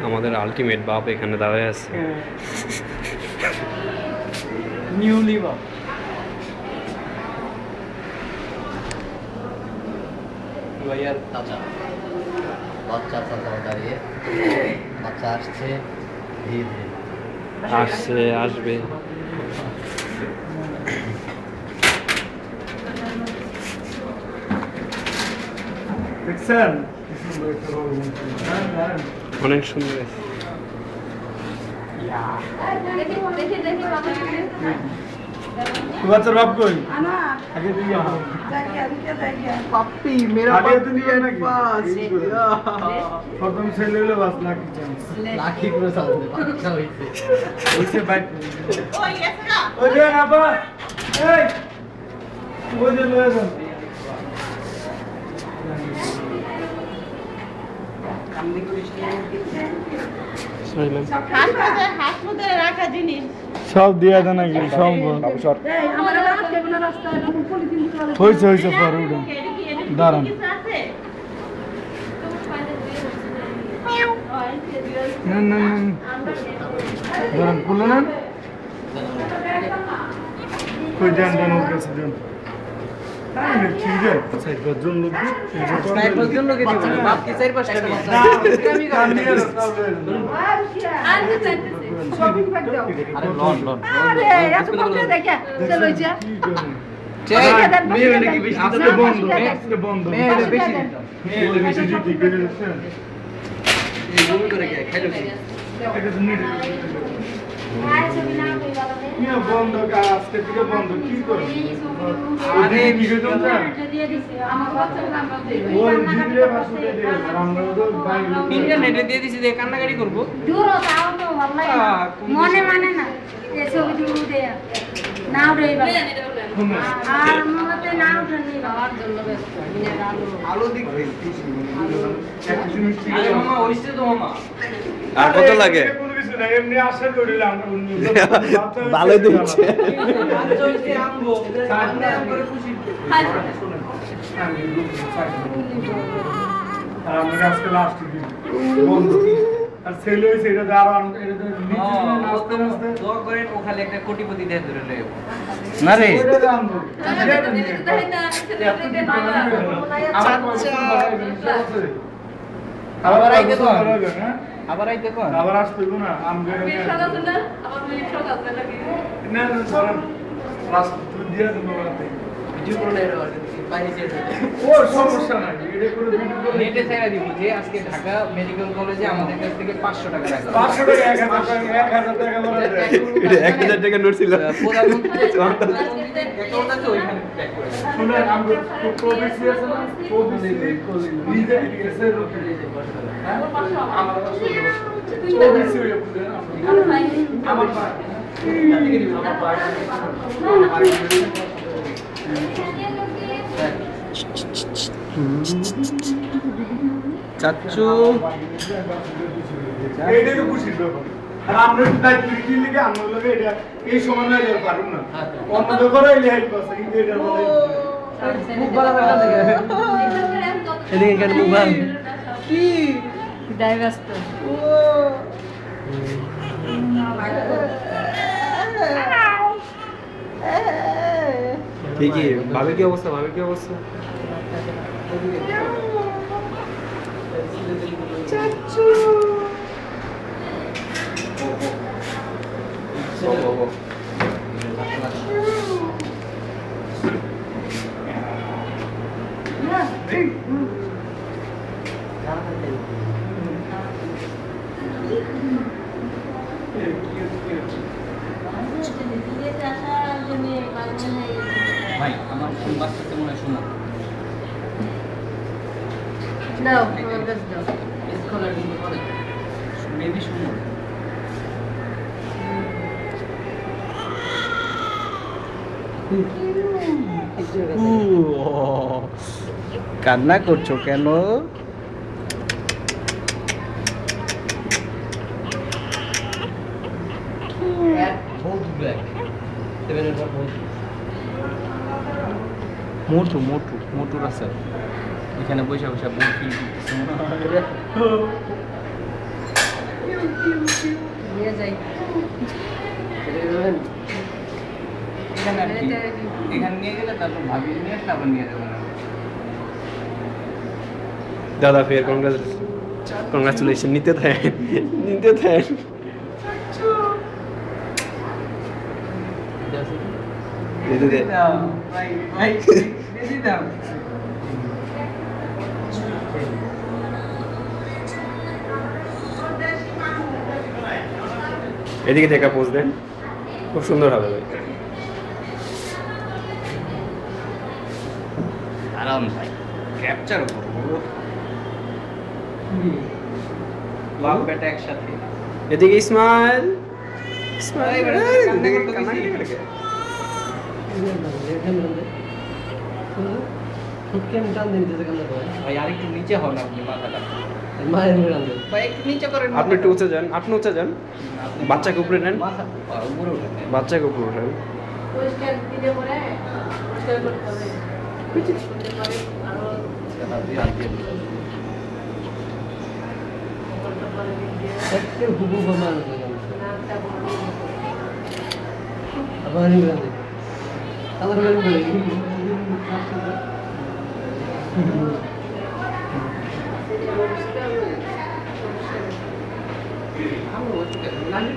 আমাদের আলটিমেট বাপ এখানে দাঁড়ায় আছে। নিউলি বাপ। ভাইয়ার চাচা, বাচ্চা চাচা দাঁড়িয়ে, বাচ্চা আসছে ধীরে ধীরে। আসছে, আসবে। দেখছেন অনেক সুন্দর আছে। বাচ্চার বাপ কই? আগে দিয়ে পাপ্পি মেরা আগে বাপ তো দিয়ে নিয়ে নাকি? পাস প্রথম ছেলে হলে বাস লাকি চান্স লাখি করে চালাতে বাচ্চা হয়েছে। ওইসে বাইক ওই যে আপা এই ওই যে লয়ে যান হাসপাতালে রাখা জিনিস সব দিয়ে দেন নাকি সম্ভব হয়েছে হয়েছে পরে উঠুন দাঁড়ান না না না দাঁড়ান খুলে নেন কই দেন দেন ওর কাছে দেন ঠিক আছে সাইড পাঁচজন লোক চার পাঁচজন লোকে দিব বাপ কি চার পাঁচটা নিয়ে আরে লন লন মেয়ে হলে কি বেশি আজকে বন্ধ আজকে বন্ধ মেয়ে হলে বেশি দিতাম মেয়ে হলে বেশি দিতে করে দিচ্ছেন এই বমি করে কে খাইলো কি এটা তো নিয়ে নিয়ে বন্ধ আজকে থেকে বন্ধ কি করবে আরে নিয়ে যান ওই দিলে ভাষণে দিয়ে আমরা তো বাইরে ইন্টারনেটে দিয়ে দিছি যে কান্নাকাটি করবো মনে মানে না এ ছবি তুলে দেয়া না উঠে আর মতে না উঠে নি বাবার জন্য ব্যস্ত আলো দেখবে একটা জিনিস ঠিক আরে মামা হইছে তো মামা আর কত লাগে? কোনো কিছু না এমনি আশা করিলে আমরা অন্য ভালো দিচ্ছে। আচ্ছা হইছে আমগো সামনে আম করে খুশি আর আমরা আজকে লাস্ট দিন বন্ধ আর ছেলে হয়েছে এটা আরো এটা নাচতে নাচতে দোয়া করেন ও খালি একটা কোটিপতি দেয় ধরে লয়ে না রে এটা আনবো আবার আইতে তো আবার আইতে কোন আবার আসতে না আমগে না না ধরেন রাস্তা দিয়ে দেবো ভিডিও করে পানি চেয়ে ও সমস্যা নাই এটা করে ভিডিও করে নেটে ছাইরা দিব যে আজকে ঢাকা মেডিকেল কলেজে আমাদের কাছ থেকে 500 টাকা রাখা 500 টাকা 1000 টাকা বলা যায় এটা 1000 টাকা নোট ছিল। প্রধানমন্ত্রী অ্যাকাউন্ট আছে ওইখানে ট্যাগ করে দেন। শুনে আমরা প্রবিসি আছে না প্রবিসি নিজে এসে রুটি আমার প্রবিসি হয়ে পড়ে আমার ভাই থেকে দিব আমার ভাই চাচ্চু এইটাই তো খুশির ব্যাপার আর আমরা একটু দায়িত্ব কি লিখে আমরা লোকে এটা এই সময় না যেতে পারুন না অন্য তো করে এলে হেল্প করছে কিন্তু এটা মুখ ভালো করে না দেখে এদিকে কেন মুখ ভালো কি ডাইভার্সিটি ঠিকই। ভাবে কি অবস্থা? ভাবে কি অবস্থা? ভাই আমার ফোন বাজতে মনে হয় শোনা দাও আমার কাছে দাও স্কলার কিন্তু করে মেবি শুনো কান্না করছো কেন? মোটু মোটু মোটুর আছে এখানে বসে বসে বসে ভাবি নিয়ে আসলে আবার নিয়ে যাবো না। দাদা ফের কংগ্রাচুলেশন নিতে থাকেন নিতে থাকেন দিতে দে ভাই ভাই বেশি দাম এদিকে দেখা পোজ দেন খুব সুন্দর হবে ভাই আরাম ভাই ক্যাপচার করবো বাপ বেটা একসাথে। এদিকে ইসমাইল ইসমাইল এই বেটা, এই, কান্না এদিকে করতে কান্না দিছি। করে রেখে। কেমন টান দিয়ে নিতেছে কান্না করে ভাই আরেকটু নিচে হন আপনি মাথাটা। মায়ের মেয়ে টান দেয় ভাই একটু নিচে করেন আপনি একটু উঁচে যান আপনি উঁচে যান আপনি- বাচ্চাকে উপরে নেন। মাথা উপরে উঠেন। বাচ্চাকে উপরে উঠান পরিষ্কার দিলে পরে পরিষ্কার করতে হবে করতে পারে আরো হাত দিয়ে হাত দিয়ে। করতে পারে দিয়ে একটা হুবু বাবা নাকটা বড় আবার নিয়ে টান দেয় আবার মেরে বলে পরিষ্কার আমি ওইটা নানি